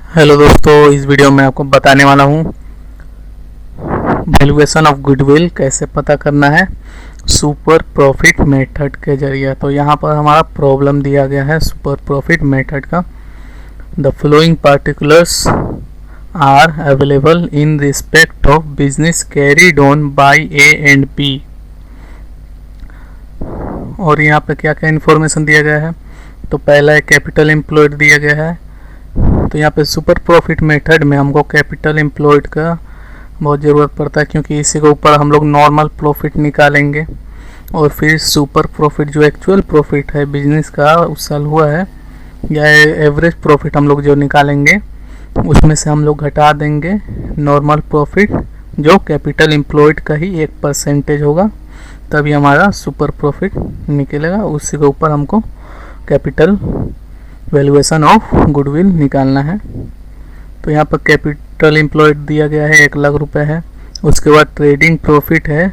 Hello दोस्तों, इस video में आपको बताने वाला हूँ वैल्यूएशन ऑफ गुडविल कैसे पता करना है सुपर प्रॉफिट मेथड के जरिए। तो यहाँ पर हमारा प्रॉब्लम दिया गया है सुपर प्रॉफिट मेथड का। The following particulars are available in respect of business carried on by A and B. और यहाँ पे क्या क्या इन्फॉर्मेशन दिया गया है। तो पहला है कैपिटल एम्प्लॉयड दिया गया है। तो यहाँ पे सुपर प्रॉफिट मेथड में हमको कैपिटल एम्प्लॉयड का बहुत ज़रूरत पड़ता है, क्योंकि इसी के ऊपर हम लोग नॉर्मल प्रॉफिट निकालेंगे और फिर सुपर प्रॉफिट जो एक्चुअल प्रॉफिट है बिजनेस का उस साल हुआ है या एवरेज प्रॉफिट हम लोग जो निकालेंगे उसमें से हम लोग घटा देंगे नॉर्मल प्रॉफिट जो कैपिटल एम्प्लॉयड का ही 1% होगा, तभी हमारा सुपर प्रॉफिट निकलेगा। उसी के ऊपर हमको कैपिटल वैल्यूएशन ऑफ गुडविल निकालना है। तो यहाँ पर कैपिटल एम्प्लॉयड दिया गया है 1 लाख रुपए है। उसके बाद ट्रेडिंग प्रॉफिट है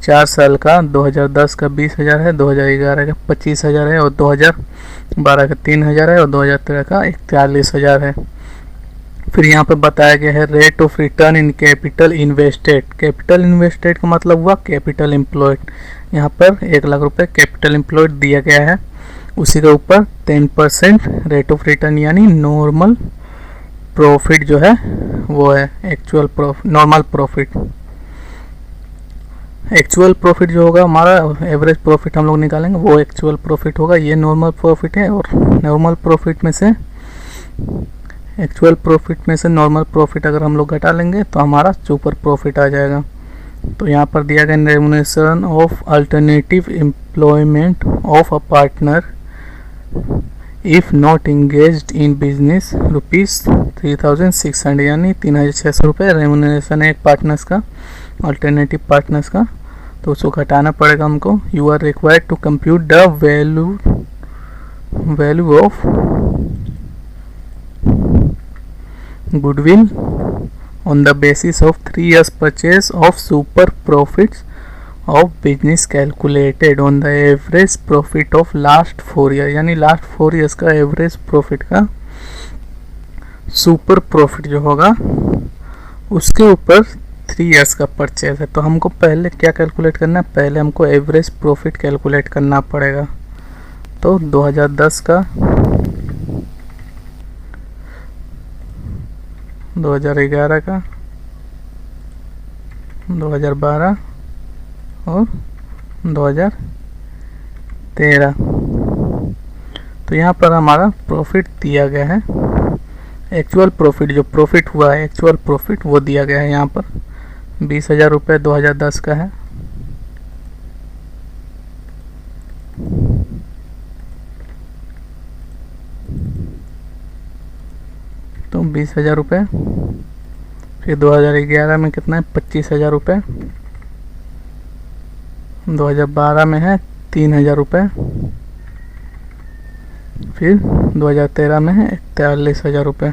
4 साल का, 2010 का 20,000 है, 2011 का 25,000 है और 2012 का 3,000 है और 2013 का 41,000 है। फिर यहाँ पर बताया गया है rate of return in capital invested. Capital invested का मतलब हुआ कैपिटल एम्प्लॉयड। यहाँ पर 1 लाख रुपए कैपिटल एम्प्लॉयड दिया गया है, उसी के ऊपर 10% रेट ऑफ रिटर्न यानी नॉर्मल प्रॉफिट जो है वो है actual profit, normal profit. Actual profit जो होगा हमारा एवरेज प्रॉफिट हम लोग निकालेंगे वो एक्चुअल प्रॉफिट होगा, ये नॉर्मल प्रॉफिट है। और नॉर्मल प्रॉफिट में से एक्चुअल प्रॉफिट में से नॉर्मल प्रॉफिट अगर हम लोग घटा लेंगे तो हमारा सुपर प्रॉफिट आ जाएगा। तो यहाँ पर दिया गया remuneration of alternative employment of a partner if not engaged in business ₹3,600 यानी 3,600 रुपये रेम्युनरेशन है एक पार्टनर्स का, अल्टरनेटिव पार्टनर्स का। तो उसको घटाना पड़ेगा हमको। You are required to compute the value of goodwill on the basis of 3 years purchase of super profits of business calculated on the average profit of last 4 year यानी last 4 years का average profit का super profit जो होगा उसके ऊपर 3 years का purchase है। तो हमको पहले क्या कैलकुलेट करना है, पहले हमको एवरेज प्रॉफिट कैलकुलेट करना पड़ेगा। तो 2010 का, 2011 का, 2012 और 2013। तो यहाँ पर हमारा प्रॉफिट दिया गया है, एक्चुअल प्रॉफिट जो प्रॉफिट हुआ है एक्चुअल प्रॉफिट वो दिया गया है। यहाँ पर 20,000 रुपये 2010 का है। तो 20,000 रुपये। फिर 2011 में कितना है 25,000 रुपये। 2012 में है 3,000 रुपये। फिर 2013 में है 43,000 रुपये।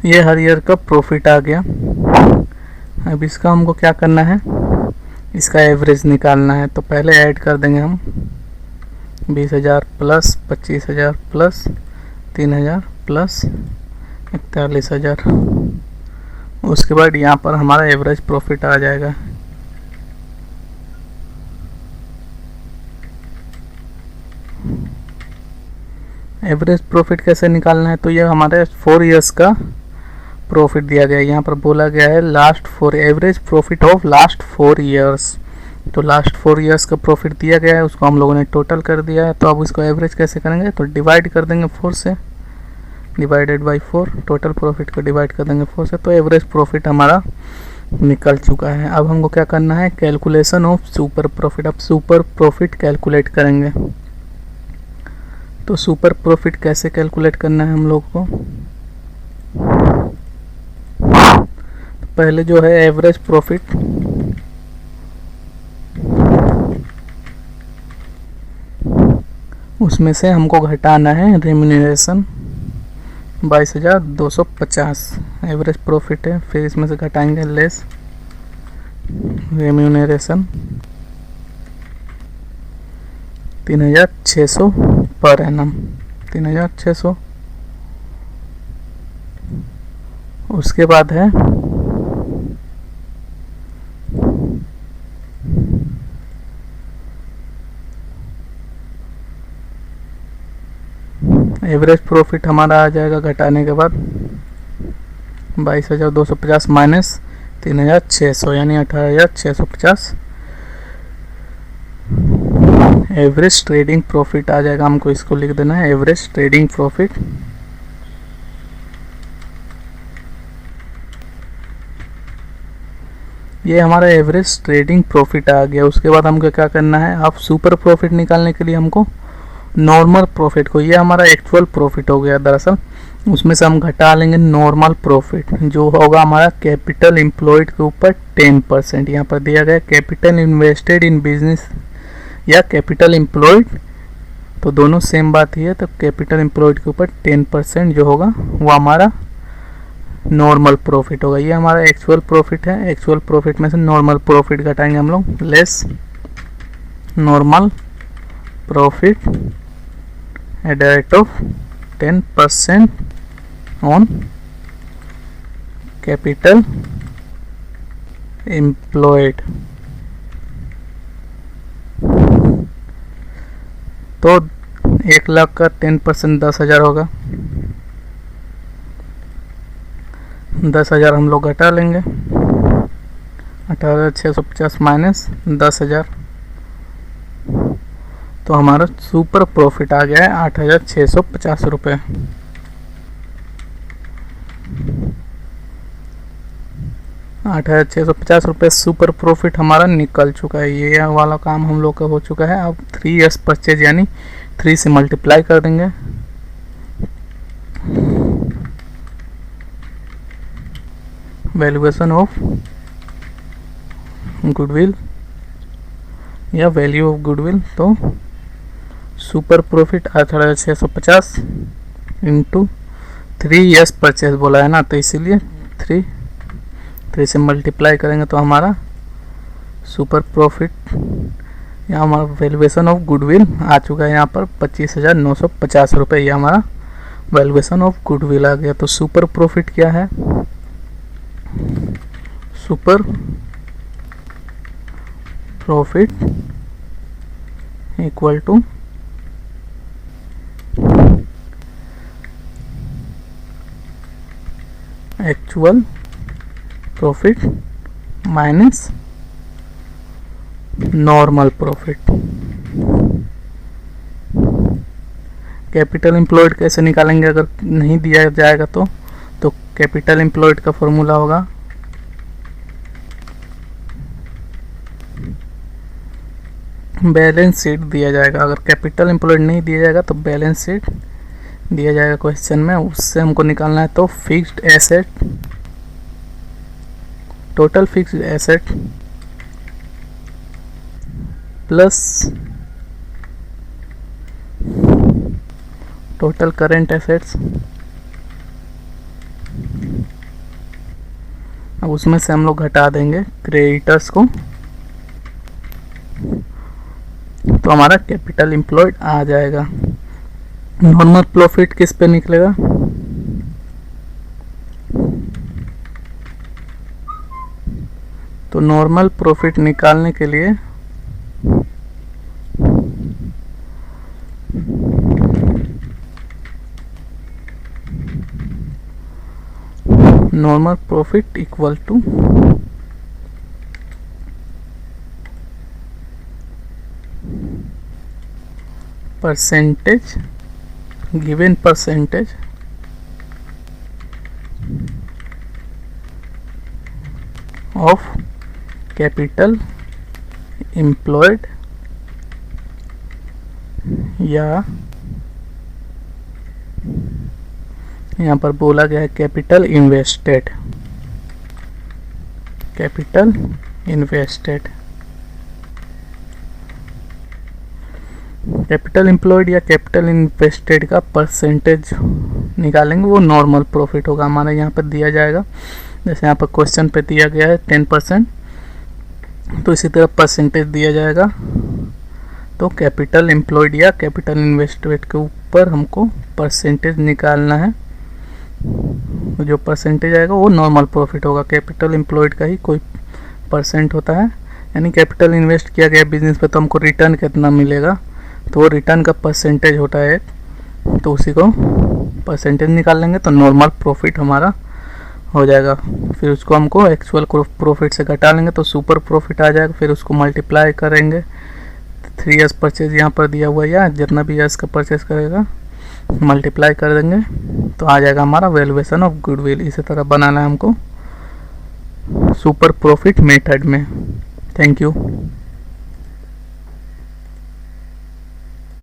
ये हर ईयर का प्रॉफिट आ गया। अब इसका हमको क्या करना है, इसका एवरेज निकालना है। तो पहले ऐड कर देंगे हम 20,000 प्लस 25,000 प्लस 3,000 प्लस 41,000। उसके बाद यहाँ पर हमारा एवरेज प्रॉफिट आ जाएगा। एवरेज प्रॉफिट कैसे निकालना है, तो ये हमारे 4 years का प्रॉफिट दिया गया है। यहाँ पर बोला गया है last 4 average profit of last 4 years। तो लास्ट 4 years का प्रॉफिट दिया गया है, उसको हम लोगों ने टोटल कर दिया है। तो अब उसको एवरेज कैसे करेंगे, तो डिवाइड कर देंगे 4 से, डिवाइडेड बाय 4, टोटल प्रॉफिट को डिवाइड कर देंगे 4 से। तो एवरेज प्रॉफिट हमारा निकल चुका है। अब हमको क्या करना है, कैलकुलेशन ऑफ सुपर प्रॉफिट। अब सुपर प्रॉफिट कैलकुलेट करेंगे। तो सुपर प्रॉफिट कैसे कैलकुलेट करना है हम लोग को, तो पहले जो है एवरेज प्रॉफिट उसमें से हमको घटाना है रेम्युनरेशन 22,250 एवरेज प्रॉफिट है। फिर इसमें से घटाएंगे लेस रेम्यूनरेशन 3,600 पर एनम। 3,600। उसके बाद है एवरेज प्रॉफिट हमारा आ जाएगा घटाने के बाद 22,250 माइनस 3,600 यानी 18,650 एवरेज ट्रेडिंग प्रॉफिट आ जाएगा। हमको इसको लिख देना है एवरेज ट्रेडिंग प्रॉफिट। ये हमारा एवरेज ट्रेडिंग प्रॉफिट आ गया। उसके बाद हमको क्या करना है, अब सुपर प्रॉफिट निकालने के लिए हमको नॉर्मल प्रॉफिट को, ये हमारा एक्चुअल प्रॉफिट हो गया दरअसल, उसमें से हम घटा लेंगे नॉर्मल प्रॉफिट जो होगा हमारा कैपिटल एम्प्लॉयड के ऊपर 10%। यहाँ पर दिया गया कैपिटल इन्वेस्टेड इन बिजनेस या कैपिटल एम्प्लॉयड, तो दोनों सेम बात ही है। तो कैपिटल एम्प्लॉयड के ऊपर 10% जो होगा वो हमारा नॉर्मल प्रॉफिट होगा। ये हमारा एक्चुअल प्रॉफिट है। एक्चुअल प्रॉफिट में से नॉर्मल प्रॉफिट घटाएंगे हम लोग, less normal profit at the rate of 10% on capital employed. तो 1 लाख का 10% 10,000 होगा। 10,000 हम लोग घटा लेंगे, 18,650 माइनस 10,000, तो हमारा सुपर प्रॉफिट आ गया है 8,650 रुपये। ₹8,650 सुपर प्रॉफिट हमारा निकल चुका है। ये वाला काम हम लोग का हो चुका है। अब 3s परचेज यानी 3 से मल्टीप्लाई कर देंगे। वैल्यूएशन ऑफ गुडविल या वैल्यू ऑफ गुडविल, तो super profit 8,650 into 3s purchase बोला है ना, तो इसीलिए 3 से मल्टीप्लाई करेंगे तो हमारा सुपर प्रॉफिट यहाँ हमारा वैल्यूएशन ऑफ गुडविल आ चुका है यहाँ पर 25,950 रुपये। ये हमारा वैल्यूएशन ऑफ गुडविल आ गया। तो सुपर प्रॉफिट क्या है, super profit equal to actual profit minus normal profit. Capital employed कैसे निकालेंगे अगर नहीं दिया जाएगा तो कैपिटल एम्प्लॉयड का फॉर्मूला होगा बैलेंस शीट दिया जाएगा। अगर कैपिटल एम्प्लॉयड नहीं दिया जाएगा तो बैलेंस शीट दिया जाएगा क्वेश्चन में, उससे हमको निकालना है। तो fixed asset, total fixed asset plus total current assets, अब उसमें से हम लोग घटा देंगे क्रेडिटर्स को, तो हमारा कैपिटल एम्प्लॉयड आ जाएगा। नॉर्मल प्रॉफिट किस पे निकलेगा, तो नॉर्मल प्रॉफिट निकालने के लिए normal profit equal to percentage, given percentage of capital employed या यहाँ पर बोला गया है capital invested, capital invested. Capital employed या कैपिटल इन्वेस्टेड का परसेंटेज निकालेंगे, वो नॉर्मल प्रॉफिट होगा हमारा। यहाँ पर दिया जाएगा जैसे यहाँ पर क्वेश्चन पे दिया गया है 10%, तो इसी तरह परसेंटेज दिया जाएगा तो कैपिटल एम्प्लॉयड या कैपिटल इन्वेस्टेड के ऊपर हमको परसेंटेज निकालना है। तो जो परसेंटेज आएगा वो नॉर्मल प्रॉफिट होगा, कैपिटल एम्प्लॉयड का ही कोई परसेंट होता है, यानी कैपिटल इन्वेस्ट किया गया बिजनेस पे तो हमको रिटर्न कितना मिलेगा, तो वो रिटर्न का परसेंटेज होता है, तो उसी को परसेंटेज निकाल लेंगे तो नॉर्मल प्रॉफिट हमारा हो जाएगा। फिर उसको हमको एक्चुअल प्रॉफिट से घटा लेंगे तो सुपर प्रॉफिट आ जाएगा। फिर उसको मल्टीप्लाई करेंगे, 3 ईयर्स परचेज यहाँ पर दिया हुआ है, या जितना भी ईयर्स का परचेज करेगा मल्टीप्लाई कर देंगे तो आ जाएगा हमारा वैल्यूएशन ऑफ गुडविल। इसी तरह बनाना है हमको सुपर प्रॉफिट मेथड में। Thank you.